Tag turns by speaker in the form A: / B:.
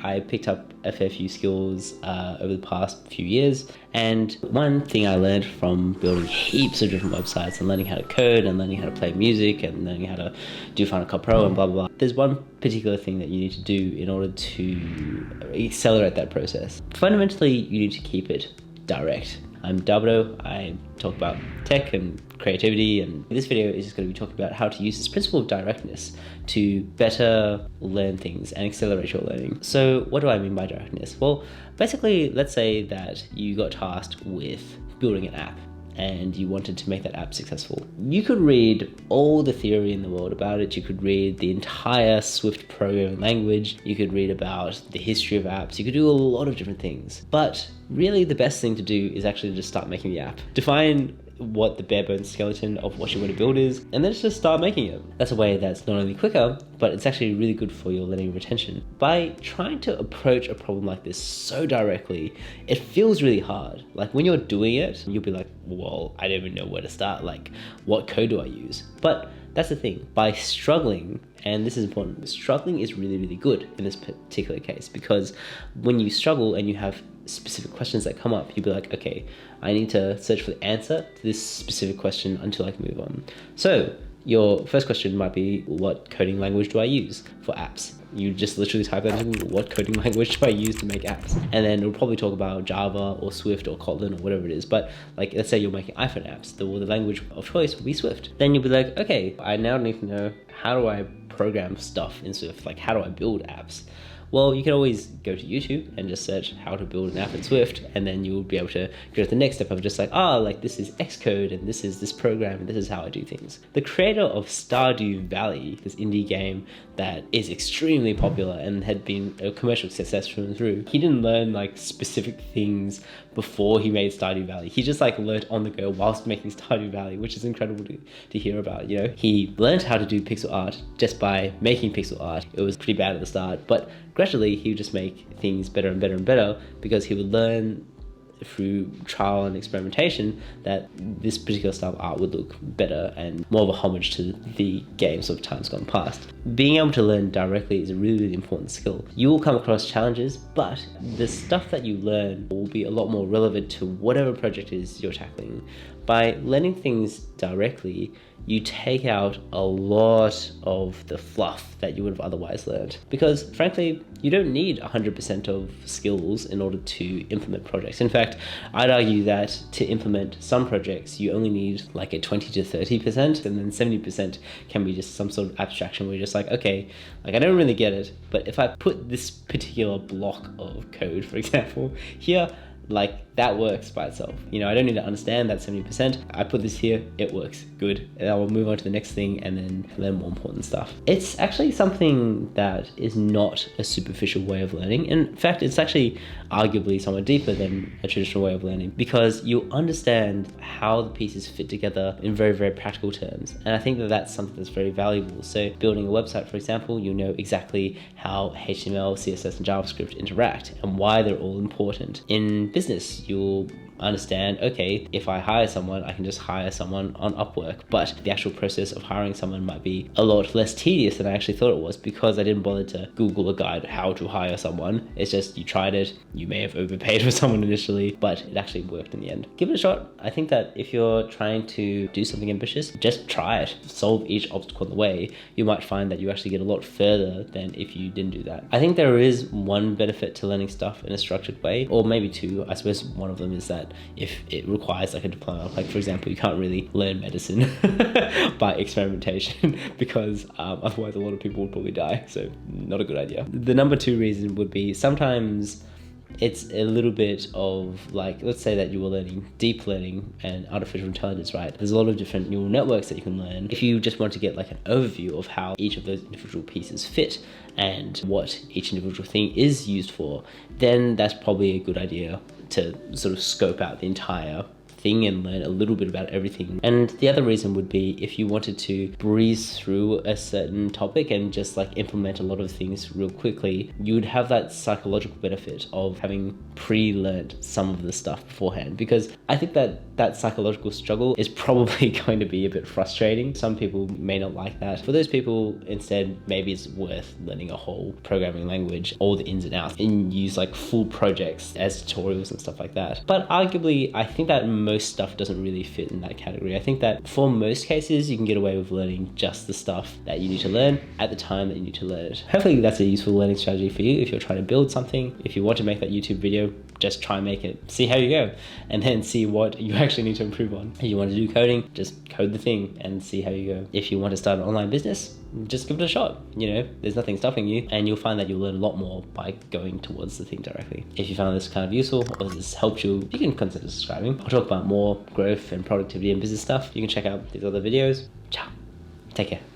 A: I picked up a fair few skills over the past few years, and one thing I learned from building heaps of different websites and learning how to code and learning how to play music and learning how to do Final Cut Pro and blah blah blah, there's one particular thing that you need to do in order to accelerate that process. Fundamentally, you need to keep it direct. I'm Dabdo. I talk about tech and creativity, and this video is just going to be talking about how to use this principle of directness to better learn things and accelerate your learning. So what do I mean by directness? Well, basically, let's say that you got tasked with building an app and you wanted to make that app successful. You could read all the theory in the world about it. You could read the entire Swift programming language. You could read about the history of apps. You could do a lot of different things. But really the best thing to do is actually just start making the app. Define what the bare bones skeleton of what you want to build is, and then just start making it. That's a way that's not only quicker, but it's actually really good for your learning retention. By trying to approach a problem like this so directly, it feels really hard. Like when you're doing it, you'll be like, well, I don't even know where to start. Like, what code do I use? But that's the thing. By struggling, and this is important, struggling is really, really good in this particular case, because when you struggle and you have specific questions that come up, you'll be like, okay, I need to search for the answer to this specific question until I can move on. So your first question might be, what coding language do I use for apps? You just literally type that in, what coding language do I use to make apps? And then it'll probably talk about Java or Swift or Kotlin or whatever it is. But like, let's say you're making iPhone apps, the language of choice will be Swift. Then you'll be like, okay, I now need to know, how do I program stuff in Swift? Like, how do I build apps? Well, you can always go to YouTube and just search how to build an app in Swift, and then you'll be able to go to the next step of just like, like this is Xcode, and this is this program, and this is how I do things. The creator of Stardew Valley, this indie game that is extremely popular and had been a commercial success through and through, he didn't learn like specific things before he made Stardew Valley. He just like learned on the go whilst making Stardew Valley, which is incredible to hear about, you know? He learned how to do pixel art just by making pixel art. It was pretty bad at the start, but gradually he would just make things better and better and better because he would learn through trial and experimentation that this particular style of art would look better and more of a homage to the games of times gone past. Being able to learn directly is a really, really important skill. You will come across challenges, but the stuff that you learn will be a lot more relevant to whatever project it is you're tackling. By learning things directly, you take out a lot of the fluff that you would have otherwise learned. Because frankly, you don't need 100% of skills in order to implement projects. In fact, I'd argue that to implement some projects, you only need like a 20 to 30%, and then 70% can be just some sort of abstraction where you're just like, okay, like I don't really get it, but if I put this particular block of code, for example, here, like that works by itself. You know, I don't need to understand that 70%. I put this here, it works, good. And I will move on to the next thing and then learn more important stuff. It's actually something that is not a superficial way of learning. In fact, it's actually arguably somewhat deeper than a traditional way of learning, because you understand how the pieces fit together in very, very practical terms. And I think that that's something that's very valuable. So building a website, for example, you know exactly how HTML, CSS, and JavaScript interact and why they're all important. In business, you'll understand, okay, if I hire someone, I can just hire someone on Upwork, but the actual process of hiring someone might be a lot less tedious than I actually thought it was, because I didn't bother to Google a guide how to hire someone. It's just, you tried it, you may have overpaid for someone initially, but it actually worked in the end. Give it a shot. I think that if you're trying to do something ambitious, just try it. Solve each obstacle on the way. You might find that you actually get a lot further than if you didn't do that. I think there is one benefit to learning stuff in a structured way, or maybe two. I suppose one of them is that if it requires like a diploma, like for example, you can't really learn medicine by experimentation because otherwise a lot of people would probably die, so not a good idea. The number two reason would be sometimes it's a little bit of like, let's say that you were learning deep learning and artificial intelligence, right? There's a lot of different neural networks that you can learn. If you just want to get like an overview of how each of those individual pieces fit and what each individual thing is used for, then that's probably a good idea to sort of scope out the entire thing and learn a little bit about everything. And the other reason would be if you wanted to breeze through a certain topic and just like implement a lot of things real quickly, you would have that psychological benefit of having pre-learned some of the stuff beforehand, because I think that psychological struggle is probably going to be a bit frustrating. Some people may not like that. For those people, instead, maybe it's worth learning a whole programming language, all the ins and outs, and use like full projects as tutorials and stuff like that. But arguably, I think that most stuff doesn't really fit in that category. I think that for most cases, you can get away with learning just the stuff that you need to learn at the time that you need to learn it. Hopefully that's a useful learning strategy for you if you're trying to build something. If you want to make that YouTube video, just try and make it, see how you go, and then see what you actually need to improve on. If you want to do coding, just code the thing and see how you go. If you want to start an online business, just give it a shot. You know, there's nothing stopping you, and you'll find that you'll learn a lot more by going towards the thing directly. If you found this kind of useful or this helped you, you can consider subscribing. I'll talk about more growth and productivity and business stuff. You can check out these other videos. Ciao. Take care.